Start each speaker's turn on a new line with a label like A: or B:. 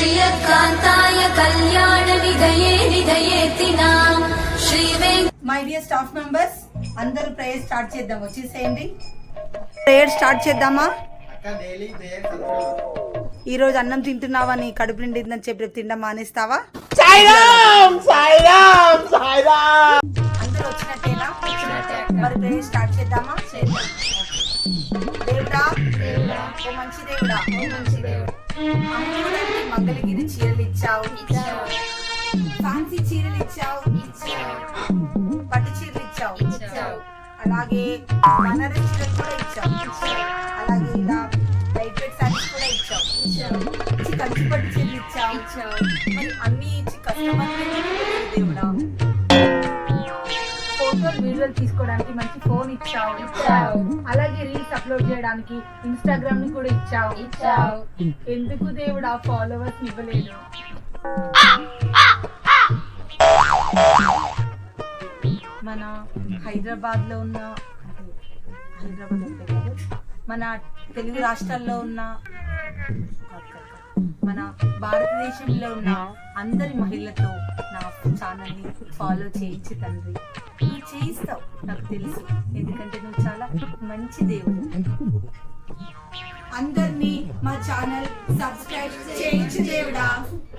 A: శ్రియకాంతాయ కళ్యాణ నిధయే నిధయేతినా శ్రీ
B: మై డియర్ స్టాఫ్ మెంబర్స్, అందరూ ప్రేయర్ స్టార్ట్ చేద్దాం. వచ్చేసేయండి, ప్రేయర్ స్టార్ట్ చేద్దామా? ఈ రోజు అన్నం తింటున్నావని కడుపు నిండిందని చెప్పి తినడం మానేస్తావా? అందరూ వచ్చినట్టేనా? మరి ప్రేయర్ స్టార్ట్ చేద్దామా? దేవుడా, ఓ మంచి దేవుడా, అమ్మడానికి మంగళగిరి చీరలు ఇచ్చావు, ఫ్యాన్సీ చీరలు ఇచ్చావు, పట్టు చీరలు ఇచ్చావు, అలాగే బనారస్ చీరలు కూడా ఇచ్చావు, అలాగే ఇలా లైట్ వెయిట్ సారీస్ కూడా ఇచ్చావు, కంచి పట్టు చీరలు ఇచ్చావు. మరి అన్ని ఇచ్చి కస్టమర్ దేవుడా, ఫోటోలు వీడియోలు తీసుకోవడానికి మంచి ఫోన్ ఇచ్చావు, అలాగే రీల్స్ అప్లోడ్ చేయడానికి ఇన్స్టాగ్రామ్ ని కూడా ఇచ్చావు. ఎందుకు దేవుడా ఫాలోవర్స్ ఇవ్వలేదు? మన హైదరాబాద్ లో ఉన్న మన తెలుగు రాష్ట్రాల్లో ఉన్న మన భారతదేశంలో ఉన్న అందరి మహిళలతో నా ఛానల్ని ఫాలో చేయించి తండ్రి, నువ్వు చేయిస్తావు నాకు తెలుసు, ఎందుకంటే నువ్వు చాలా మంచి దేవుడు. అందరినీ మా ఛానల్ సబ్స్క్రైబ్ చేయించు దేవుడా.